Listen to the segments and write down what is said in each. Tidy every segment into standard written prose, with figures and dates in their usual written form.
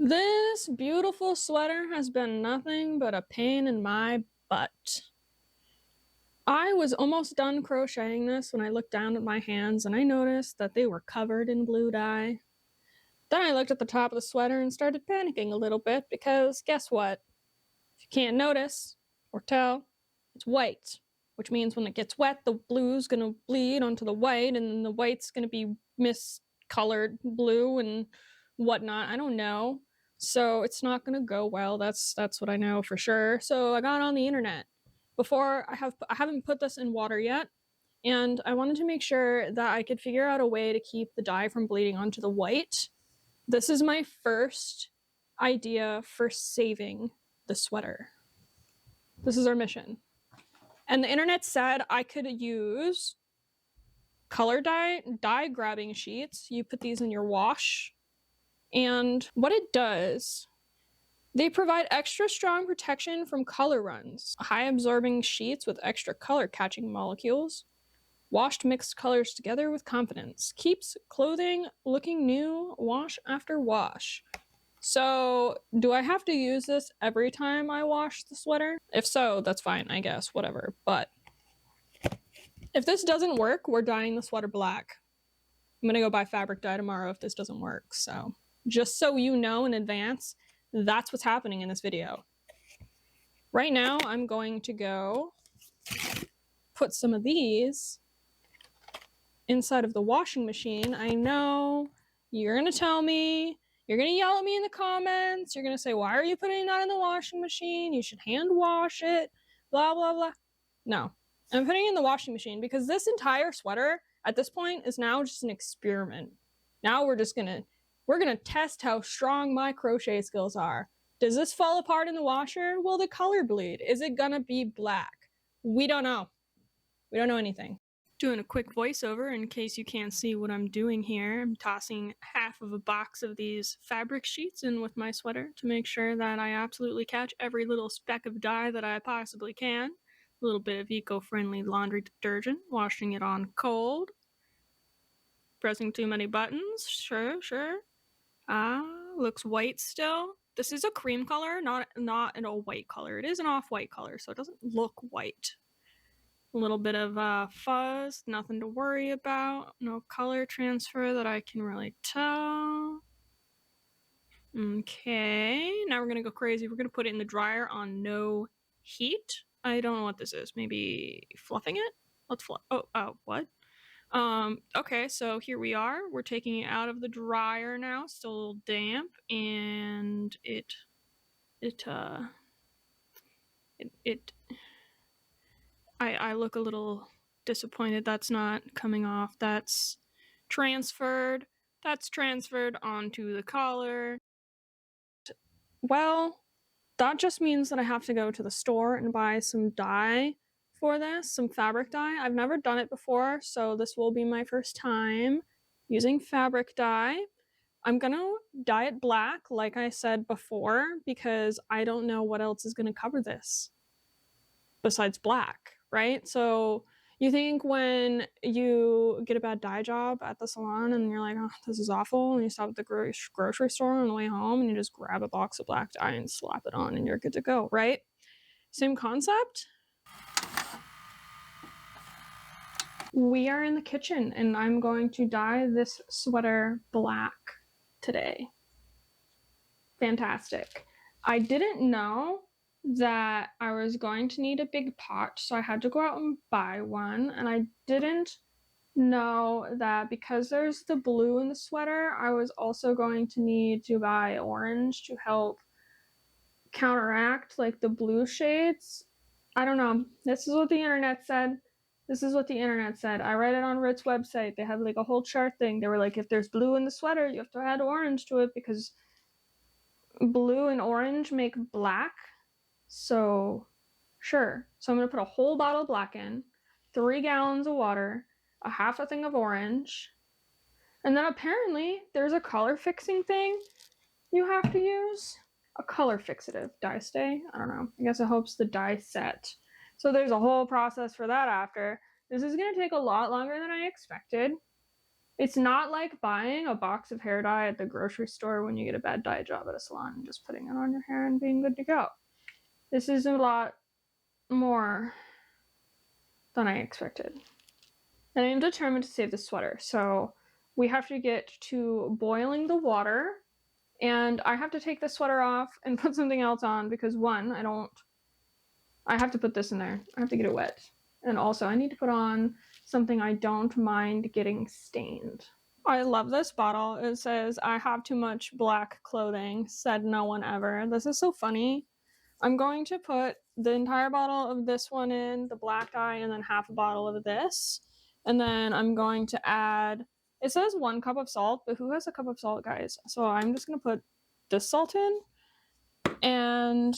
This beautiful sweater has been nothing but a pain in my butt. I was almost done crocheting this when I looked down at my hands and I noticed that they were covered in blue dye. Then I looked at the top of the sweater and started panicking a little bit because guess what? If you can't notice or tell, it's white, which means when it gets wet, the blue's gonna bleed onto the white and then the white's gonna be miscolored blue and whatnot. I don't know. So it's not gonna go well. That's what I know for sure. So I got on the internet. Before I haven't put this in water yet, and I wanted to make sure that I could figure out a way to keep the dye from bleeding onto the white. This is my first idea for saving the sweater. This is our mission. And the internet said I could use color dye grabbing sheets. You put these in your wash. And what it does, they provide extra strong protection from color runs, high absorbing sheets with extra color catching molecules, washed mixed colors together with confidence, keeps clothing looking new wash after wash. So do I have to use this every time I wash the sweater? If so, that's fine, I guess, whatever. But if this doesn't work, we're dyeing the sweater black. I'm gonna go buy fabric dye tomorrow if this doesn't work. So just so you know in advance, that's what's happening in this video. Right now, I'm going to go put some of these inside of the washing machine. I know you're gonna tell me, you're gonna yell at me in the comments, you're gonna say, why are you putting that in the washing machine? You should hand wash it, blah, blah, blah. No, I'm putting it in the washing machine because this entire sweater at this point is now just an experiment. Now we're gonna test how strong my crochet skills are. Does this fall apart in the washer? Will the color bleed? Is it gonna be black? We don't know. We don't know anything. Doing a quick voiceover in case you can't see what I'm doing here. I'm tossing half of a box of these fabric sheets in with my sweater to make sure that I absolutely catch every little speck of dye that I possibly can. A little bit of eco-friendly laundry detergent, washing it on cold. Pressing too many buttons, sure. Looks white still. This is a cream color, not an all white color. It is an off-white color, so it doesn't look white. A little bit of fuzz, nothing to worry about. No color transfer that I can really tell. Okay, now we're gonna go crazy. We're gonna put it in the dryer on no heat. I don't know what this is. Maybe fluffing it? Let's fluff. Oh, what? Okay, so here we are. We're taking it out of the dryer now. Still a little damp, and I look a little disappointed that's not coming off. That's transferred. That's transferred onto the collar. Well, that just means that I have to go to the store and buy some dye for this, some fabric dye. I've never done it before, so this will be my first time using fabric dye. I'm gonna dye it black, like I said before, because I don't know what else is gonna cover this besides black, right? So you think when you get a bad dye job at the salon and you're like, oh, this is awful, and you stop at the grocery store on the way home and you just grab a box of black dye and slap it on and you're good to go, right? Same concept. We are in the kitchen and I'm going to dye this sweater black today. Fantastic. I didn't know that I was going to need a big pot, so I had to go out and buy one, and I didn't know that because there's the blue in the sweater, I was also going to need to buy orange to help counteract like the blue shades. I don't know. This is what the internet said. I read it on Rit's website. They had like a whole chart thing. They were like, if there's blue in the sweater, you have to add orange to it because blue and orange make black. So, sure. So I'm going to put a whole bottle of black in, 3 gallons of water, a half a thing of orange, and then apparently there's a color fixing thing you have to use. A color fixative. Dye stay? I don't know. I guess it helps the dye set. So there's a whole process for that after. This is going to take a lot longer than I expected. It's not like buying a box of hair dye at the grocery store when you get a bad dye job at a salon and just putting it on your hair and being good to go. This is a lot more than I expected. And I am determined to save the sweater, so we have to get to boiling the water, and I have to take the sweater off and put something else on because one, I have to put this in there. I have to get it wet. And also I need to put on something I don't mind getting stained. I love this bottle. It says, "I have too much black clothing, said no one ever." This is so funny. I'm going to put the entire bottle of this one in, the black dye, and then half a bottle of this. And then I'm going to add, it says 1 cup of salt, but who has a cup of salt, guys? So I'm just going to put this salt in, and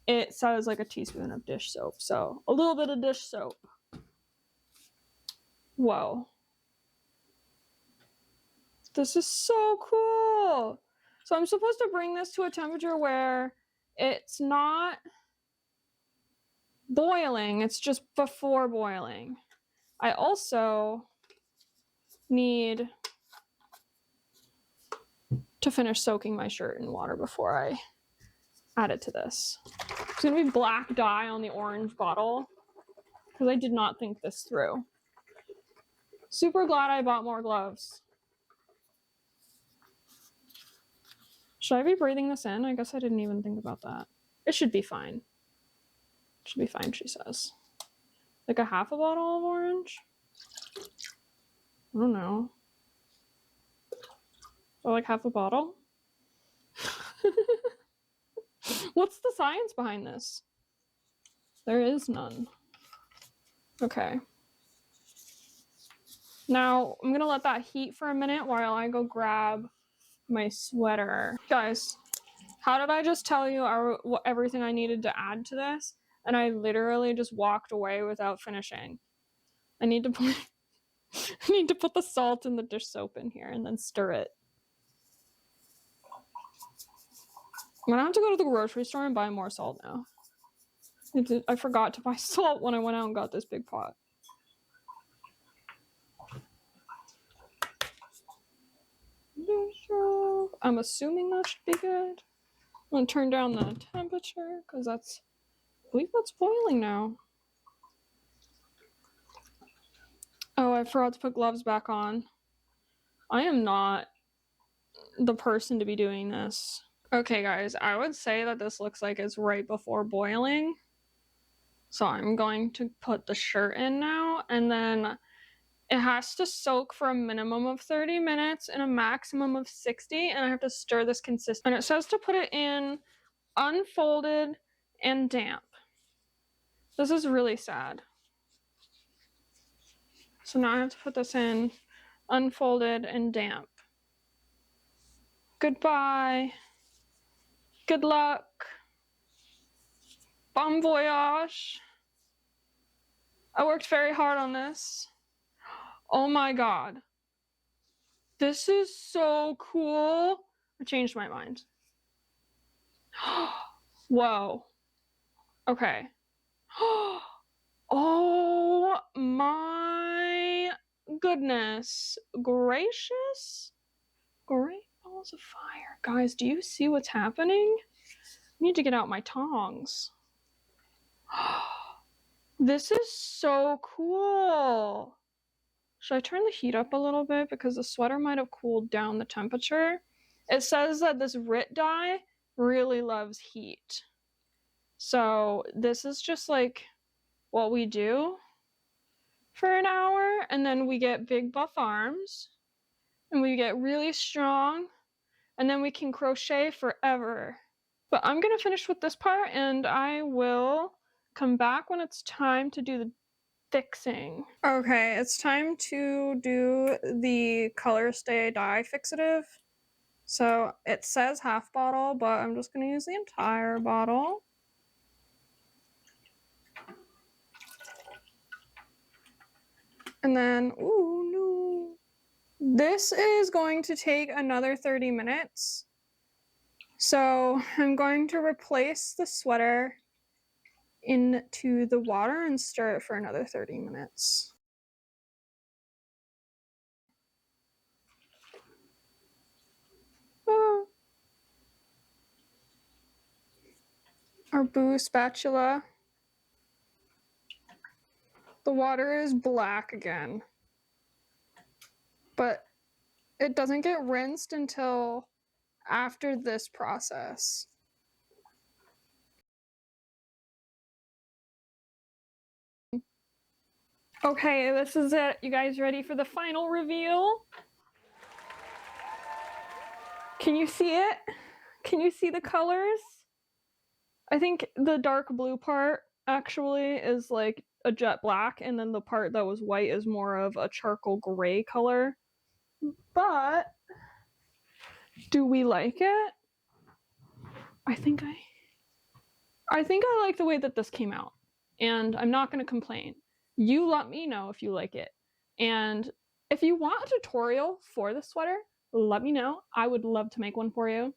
it says like a teaspoon of dish soap. So a little bit of dish soap. Whoa. This is so cool. So I'm supposed to bring this to a temperature where it's not boiling, it's just before boiling. I also need to finish soaking my shirt in water before I add it to this. It's gonna be black dye on the orange bottle because I did not think this through. Super glad I bought more gloves. Should I be breathing this in? I guess I didn't even think about that. It should be fine. It should be fine, she says. Like a half a bottle of orange? I don't know. Or like half a bottle? What's the science behind this? There is none. Okay. Now, I'm gonna let that heat for a minute while I go grab my sweater. Guys, how did I just tell you everything I needed to add to this? And I literally just walked away without finishing. I need to put I need to put the salt and the dish soap in here and then stir it. I'm gonna have to go to the grocery store and buy more salt now. I forgot to buy salt when I went out and got this big pot. I'm assuming that should be good. I'm gonna turn down the temperature because I believe that's boiling now. Oh, I forgot to put gloves back on. I am not the person to be doing this. Okay, guys, I would say that this looks like it's right before boiling. So I'm going to put the shirt in now, and then it has to soak for a minimum of 30 minutes and a maximum of 60, and I have to stir this consistently. And it says to put it in unfolded and damp. This is really sad. So now I have to put this in unfolded and damp. Goodbye. Good luck. Bon voyage. I worked very hard on this. Oh my god. This is so cool. I changed my mind. Whoa. Okay. Oh my goodness gracious. Great balls of fire. Guys, do you see what's happening? I need to get out my tongs. This is so cool. Should I turn the heat up a little bit because the sweater might have cooled down the temperature? It says that this RIT dye really loves heat. So this is just like what we do for an hour, and then we get big buff arms, and we get really strong, and then we can crochet forever. But I'm gonna finish with this part, and I will come back when it's time to do the fixing. Okay, it's time to do the Color Stay dye fixative. So it says half bottle, but I'm just gonna use the entire bottle. And then, ooh, no. This is going to take another 30 minutes. So I'm going to replace the sweater into the water and stir it for another 30 minutes. our Boo spatula. The water is black again, but it doesn't get rinsed until after this process. Okay, this is it. You guys ready for the final reveal? Can you see it? Can you see the colors? I think the dark blue part actually is like a jet black, and then the part that was white is more of a charcoal gray color. But do we like it? I think I like the way that this came out, and I'm not going to complain. You let me know if you like it. And if you want a tutorial for the sweater, let me know. I would love to make one for you.